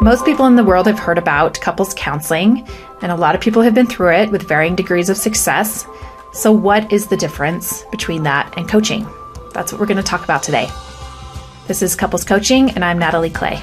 Most people in the world have heard about couples counseling, and a lot of people have been through it with varying degrees of success. So what is the difference between that and coaching? That's what we're going to talk about today. This is Couples Coaching, and I'm Natalie Clay.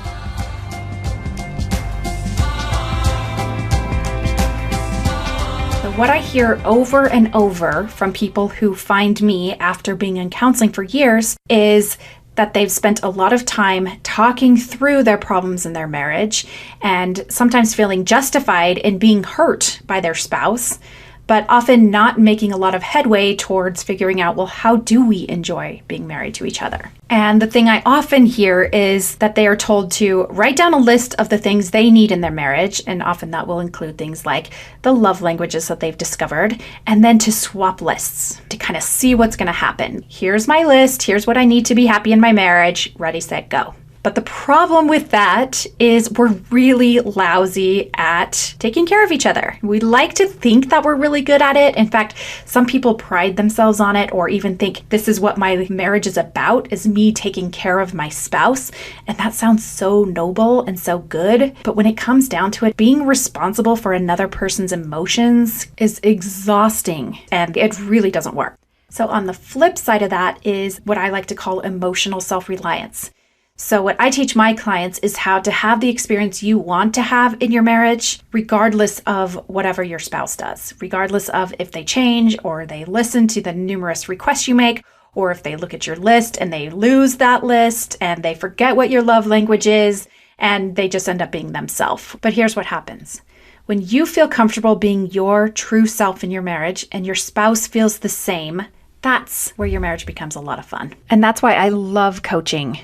What I hear over and over from people who find me after being in counseling for years is that they've spent a lot of time talking through their problems in their marriage and sometimes feeling justified in being hurt by their spouse, but often not making a lot of headway towards figuring out, well, how do we enjoy being married to each other? And the thing I often hear is that they are told to write down a list of the things they need in their marriage, and often that will include things like the love languages that they've discovered, and then to swap lists to kind of see what's going to happen. Here's my list, here's what I need to be happy in my marriage, ready, set, go. But the problem with that is we're really lousy at taking care of each other. We like to think that we're really good at it. In fact, some people pride themselves on it or even think this is what my marriage is about, is me taking care of my spouse. And that sounds so noble and so good. But when it comes down to it, being responsible for another person's emotions is exhausting and it really doesn't work. So on the flip side of that is what I like to call emotional self-reliance. So what I teach my clients is how to have the experience you want to have in your marriage, regardless of whatever your spouse does, regardless of if they change or they listen to the numerous requests you make, or if they look at your list and they lose that list and they forget what your love language is and they just end up being themselves. But here's what happens. When you feel comfortable being your true self in your marriage and your spouse feels the same, that's where your marriage becomes a lot of fun. And that's why I love coaching.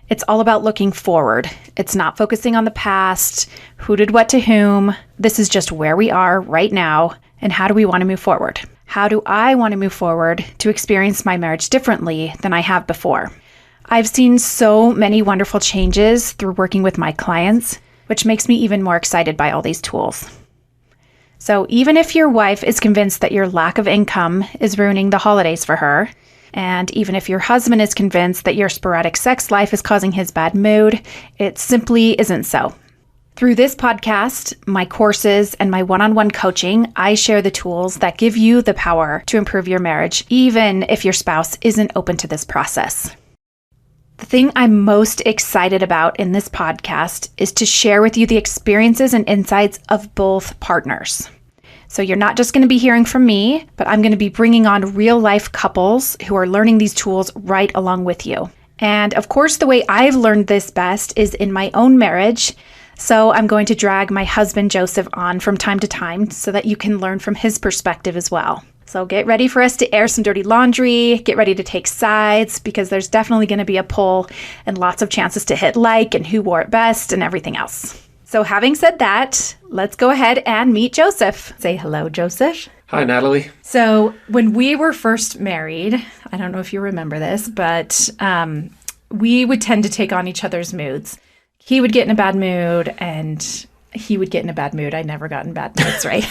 It's all about looking forward. It's not focusing on the past, who did what to whom. This is just where we are right now, and how do we want to move forward? How do I want to move forward to experience my marriage differently than I have before? I've seen so many wonderful changes through working with my clients, which makes me even more excited by all these tools. So even if your wife is convinced that your lack of income is ruining the holidays for her, and even if your husband is convinced that your sporadic sex life is causing his bad mood, it simply isn't so. Through this podcast, my courses, and my one-on-one coaching, I share the tools that give you the power to improve your marriage, even if your spouse isn't open to this process. The thing I'm most excited about in this podcast is to share with you the experiences and insights of both partners. So you're not just going to be hearing from me, but I'm going to be bringing on real-life couples who are learning these tools right along with you. And of course, the way I've learned this best is in my own marriage. So I'm going to drag my husband, Joseph, on from time to time so that you can learn from his perspective as well. So get ready for us to air some dirty laundry, get ready to take sides, because there's definitely going to be a poll and lots of chances to hit like and who wore it best and everything else. So having said that, let's go ahead and meet Joseph. Say hello, Joseph. Hi, Natalie. So when we were first married, I don't know if you remember this, but we would tend to take on each other's moods. He would get in a bad mood and he would get in a bad mood. I never got in bad moods, right?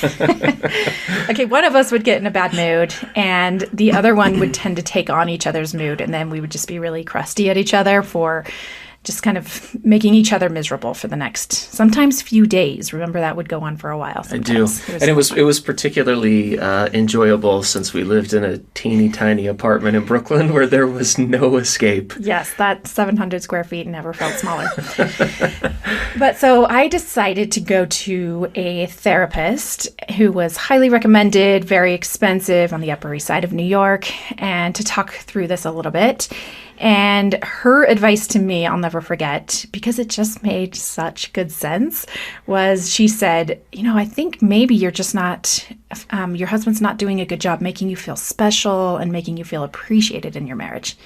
Okay, one of us would get in a bad mood and the other one would tend to take on each other's mood. And then we would just be really crusty at each other for just kind of making each other miserable for the next, sometimes few days. Remember, that would go on for a while sometimes. I do. It was particularly enjoyable since we lived in a teeny tiny apartment in Brooklyn where there was no escape. Yes, that 700 square feet never felt smaller. But so I decided to go to a therapist who was highly recommended, very expensive, on the Upper East Side of New York, and to talk through this a little bit. And her advice to me, I'll never forget, because it just made such good sense, was she said, I think maybe you're just not, your husband's not doing a good job making you feel special and making you feel appreciated in your marriage.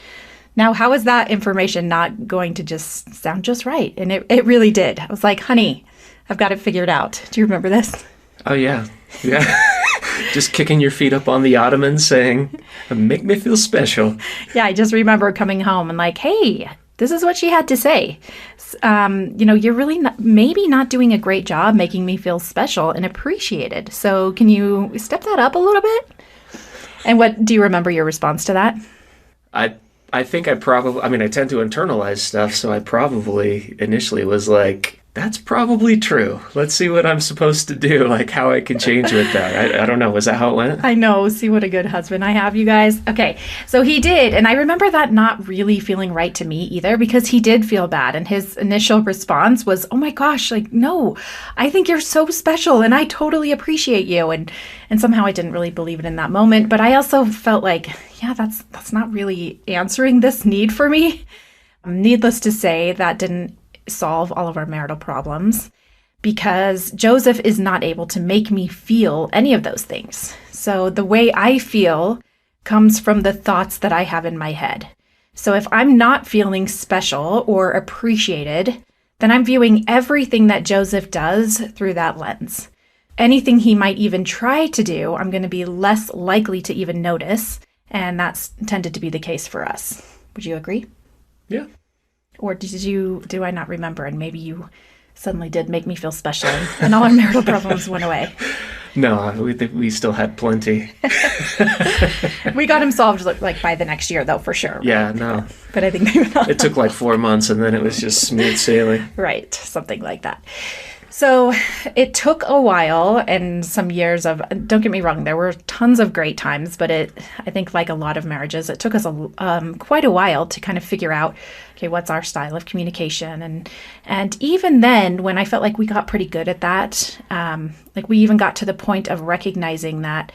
Now, how is that information not going to just sound just right? And it really did. I was like, honey, I've got it figured out. Do you remember this? Oh, yeah. Yeah. Just kicking your feet up on the ottoman saying, make me feel special. Yeah, I just remember coming home and like, hey, this is what she had to say. You're really maybe not doing a great job making me feel special and appreciated. So can you step that up a little bit? And what do you remember your response to that? I think I tend to internalize stuff. So I probably initially was like, That's probably true. Let's see what I'm supposed to do, like how I can change with that. I don't know. Was that how it went? I know. See what a good husband I have, you guys. Okay. So he did. And I remember that not really feeling right to me either, because he did feel bad. And his initial response was, oh my gosh, like, no, I think you're so special and I totally appreciate you. And somehow I didn't really believe it in that moment. But I also felt like, yeah, that's not really answering this need for me. Needless to say, that didn't solve all of our marital problems, because Joseph is not able to make me feel any of those things. So the way I feel comes from the thoughts that I have in my head. So if I'm not feeling special or appreciated, then I'm viewing everything that Joseph does through that lens. Anything he might even try to do, I'm going to be less likely to even notice. And that's tended to be the case for us. Would you agree? Yeah. Or do I not remember? And maybe you suddenly did make me feel special and all our marital problems went away. No, we still had plenty. We got him solved like by the next year, though, for sure. Yeah, no. But I think it took like 4 months and then it was just smooth sailing. Right, something like that. So it took a while and some years of, don't get me wrong, there were tons of great times, but I think like a lot of marriages, it took us quite a while to kind of figure out, okay, what's our style of communication? And even then, when I felt like we got pretty good at that, like we even got to the point of recognizing that,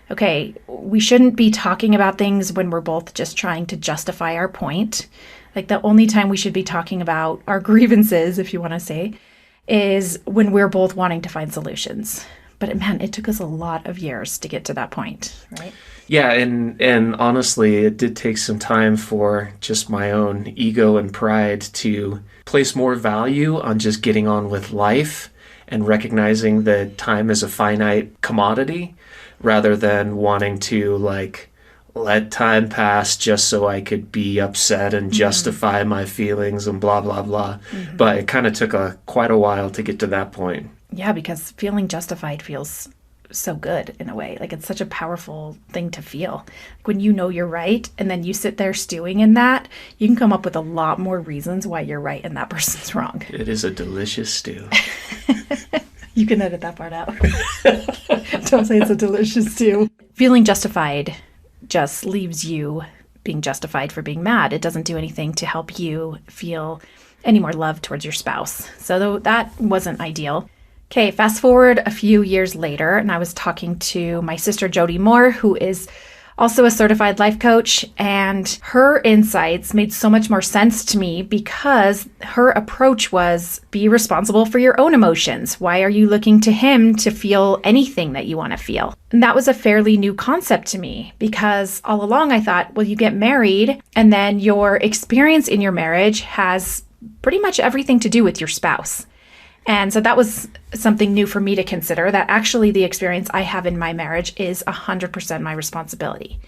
okay, we shouldn't be talking about things when we're both just trying to justify our point. Like the only time we should be talking about our grievances, if you want to say, is when we're both wanting to find solutions. But man, it took us a lot of years to get to that point, right? Yeah, and honestly, it did take some time for just my own ego and pride to place more value on just getting on with life and recognizing that time is a finite commodity rather than wanting to like let time pass just so I could be upset and justify my feelings and blah, blah, blah. Mm-hmm. But it kind of took quite a while to get to that point. Yeah, because feeling justified feels so good in a way. Like it's such a powerful thing to feel. Like when you know you're right and then you sit there stewing in that, you can come up with a lot more reasons why you're right and that person's wrong. It is a delicious stew. You can edit that part out. Don't say it's a delicious stew. Feeling justified just leaves you being justified for being mad. It doesn't do anything to help you feel any more love towards your spouse. So that wasn't ideal. Okay, fast forward a few years later, and I was talking to my sister Jody Moore, who is also a certified life coach, and her insights made so much more sense to me because her approach was be responsible for your own emotions. Why are you looking to him to feel anything that you want to feel? And that was a fairly new concept to me because all along I thought, well, you get married and then your experience in your marriage has pretty much everything to do with your spouse. And so that was something new for me to consider, that actually the experience I have in my marriage is 100% my responsibility.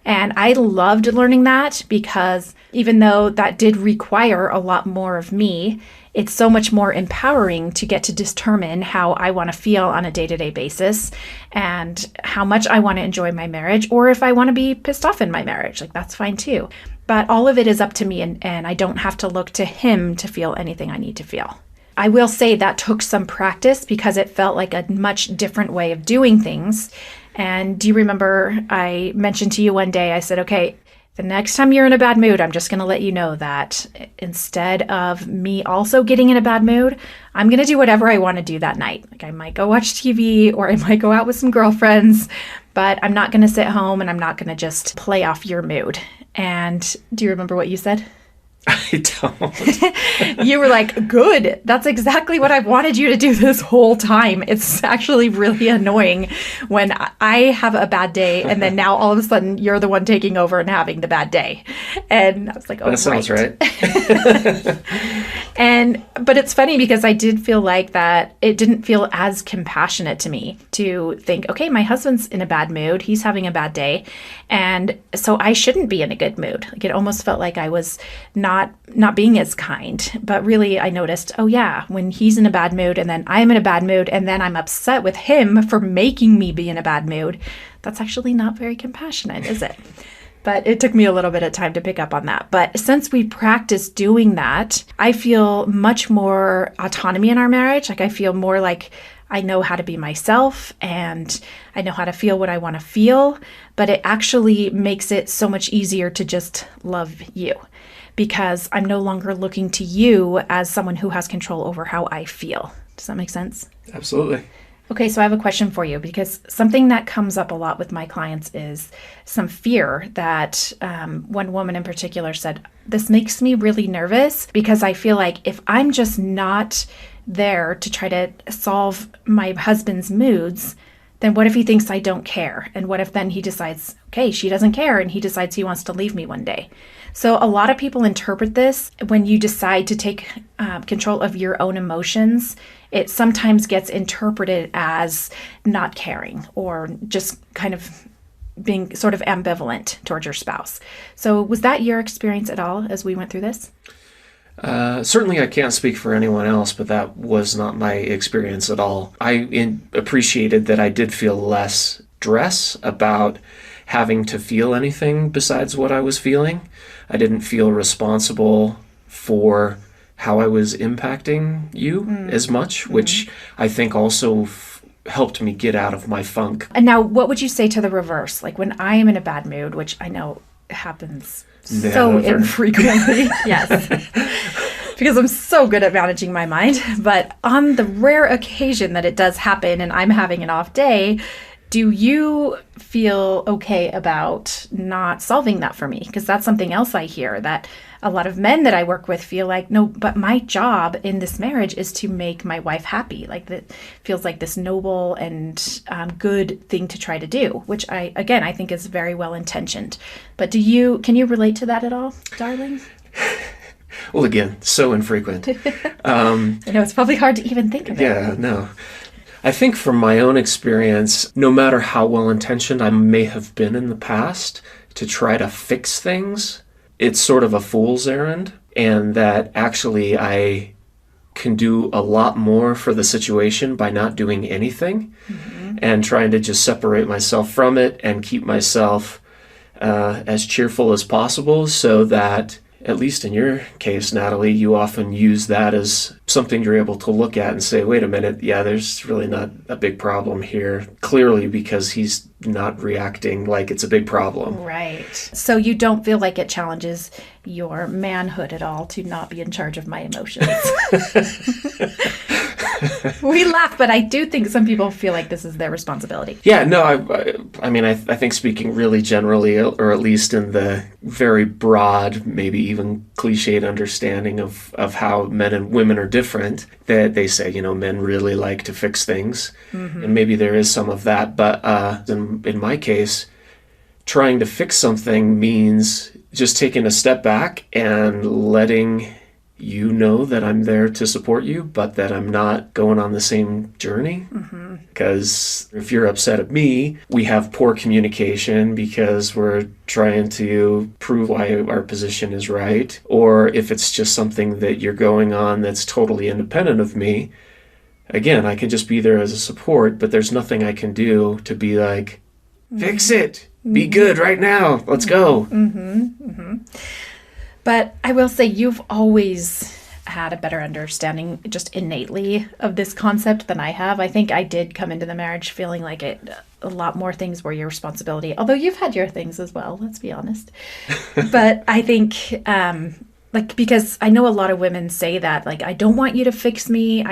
And I loved learning that because even though that did require a lot more of me, it's so much more empowering to get to determine how I want to feel on a day-to-day basis and how much I want to enjoy my marriage, or if I want to be pissed off in my marriage, like that's fine too. But all of it is up to me, and I don't have to look to him to feel anything I need to feel. I will say that took some practice because it felt like a much different way of doing things. And do you remember I mentioned to you one day, I said, okay, the next time you're in a bad mood, I'm just going to let you know that instead of me also getting in a bad mood, I'm going to do whatever I want to do that night. Like I might go watch TV or I might go out with some girlfriends, but I'm not going to sit home and I'm not going to just play off your mood. And do you remember what you said? I don't. You were like, good. That's exactly what I've wanted you to do this whole time. It's actually really annoying when I have a bad day and then now all of a sudden you're the one taking over and having the bad day. And I was like, oh, that sounds right. But it's funny because I did feel like that it didn't feel as compassionate to me to think, okay, my husband's in a bad mood. He's having a bad day. And so I shouldn't be in a good mood. Like it almost felt like I was not being as kind. But really I noticed, oh yeah, when he's in a bad mood and then I'm in a bad mood and then I'm upset with him for making me be in a bad mood, that's actually not very compassionate, is it? But it took me a little bit of time to pick up on that. But since we practiced doing that, I feel much more autonomy in our marriage. Like I feel more like I know how to be myself and I know how to feel what I want to feel. But it actually makes it so much easier to just love you because I'm no longer looking to you as someone who has control over how I feel. Does that make sense? Absolutely. Okay, so I have a question for you because something that comes up a lot with my clients is some fear that one woman in particular said, this makes me really nervous because I feel like if I'm just not there to try to solve my husband's moods, then what if he thinks I don't care? And what if then he decides, okay, she doesn't care and he decides he wants to leave me one day? So a lot of people interpret this when you decide to take control of your own emotions. It sometimes gets interpreted as not caring or just kind of being sort of ambivalent towards your spouse. So was that your experience at all as we went through this? Certainly I can't speak for anyone else, but that was not my experience at all. I appreciated that I did feel less stress about having to feel anything besides what I was feeling. I didn't feel responsible for how I was impacting you as much, which I think also helped me get out of my funk. And now what would you say to the reverse? Like when I am in a bad mood, which I know happens so infrequently. Yes. Because I'm so good at managing my mind. But on the rare occasion that it does happen and I'm having an off day, do you feel okay about not solving that for me? Because that's something else I hear that a lot of men that I work with feel like, no, but my job in this marriage is to make my wife happy. Like that feels like this noble and good thing to try to do, which I think is very well intentioned. But can you relate to that at all, darling? Well, again, so infrequent. I know it's probably hard to even think of it. Yeah, no. I think from my own experience, no matter how well-intentioned I may have been in the past to try to fix things, it's sort of a fool's errand, and that actually I can do a lot more for the situation by not doing anything and trying to just separate myself from it and keep myself as cheerful as possible so that, at least in your case, Natalie, you often use that as something you're able to look at and say, wait a minute, yeah, there's really not a big problem here, clearly because he's not reacting like it's a big problem. Right. So you don't feel like it challenges your manhood at all to not be in charge of my emotions. We laugh, but I do think some people feel like this is their responsibility. Yeah, no, I think speaking really generally, or at least in the very broad, maybe even cliched understanding of how men and women are different, that they say, men really like to fix things. And maybe there is some of that. But in my case, trying to fix something means just taking a step back and letting you know that I'm there to support you, but that I'm not going on the same journey. Because if you're upset at me, we have poor communication because we're trying to prove why our position is right. Or if it's just something that you're going on that's totally independent of me, again, I can just be there as a support, but there's nothing I can do to be like, fix it, be good right now, let's go. But I will say you've always had a better understanding just innately of this concept than I have. I think I did come into the marriage feeling like a lot more things were your responsibility, although you've had your things as well, let's be honest. But I think because I know a lot of women say that, like, I don't want you to fix me.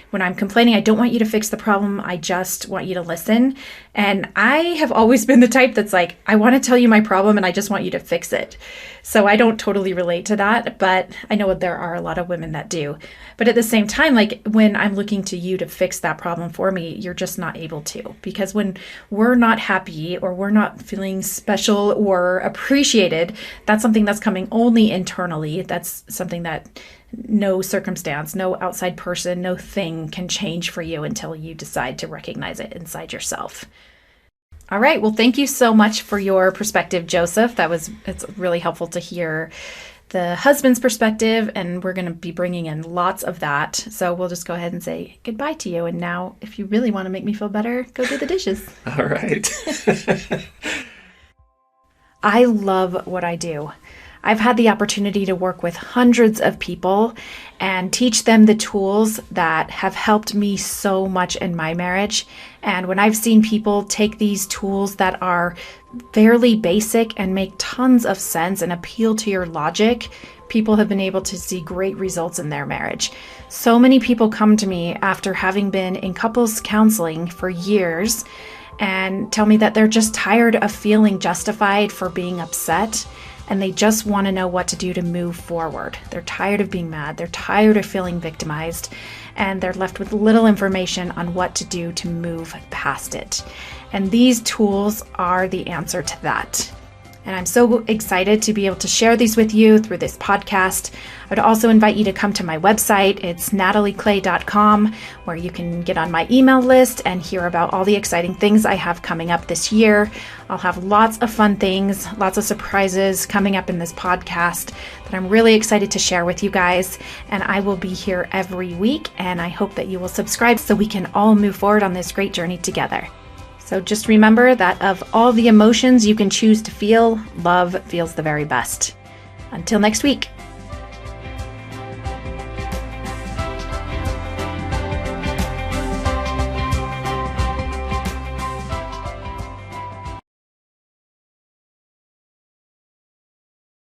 When I'm complaining, I don't want you to fix the problem. I just want you to listen. And I have always been the type that's like, I want to tell you my problem and I just want you to fix it. So I don't totally relate to that, but I know there are a lot of women that do. But at the same time, like when I'm looking to you to fix that problem for me, you're just not able to. Because when we're not happy or we're not feeling special or appreciated, that's something that's coming only internally. That's something that no circumstance, no outside person, no thing can change for you until you decide to recognize it inside yourself. All right. Well, thank you so much for your perspective, Joseph. It's really helpful to hear the husband's perspective, and we're going to be bringing in lots of that. So we'll just go ahead and say goodbye to you. And now, if you really want to make me feel better, go do the dishes. All right. I love what I do. I've had the opportunity to work with hundreds of people and teach them the tools that have helped me so much in my marriage. And when I've seen people take these tools that are fairly basic and make tons of sense and appeal to your logic, people have been able to see great results in their marriage. So many people come to me after having been in couples counseling for years and tell me that they're just tired of feeling justified for being upset, and they just want to know what to do to move forward. They're tired of being mad, they're tired of feeling victimized, and they're left with little information on what to do to move past it. And these tools are the answer to that. And I'm so excited to be able to share these with you through this podcast. I would also invite you to come to my website. It's natalieclay.com, where you can get on my email list and hear about all the exciting things I have coming up this year. I'll have lots of fun things, lots of surprises coming up in this podcast that I'm really excited to share with you guys. And I will be here every week, and I hope that you will subscribe so we can all move forward on this great journey together. So just remember that of all the emotions you can choose to feel, love feels the very best. Until next week.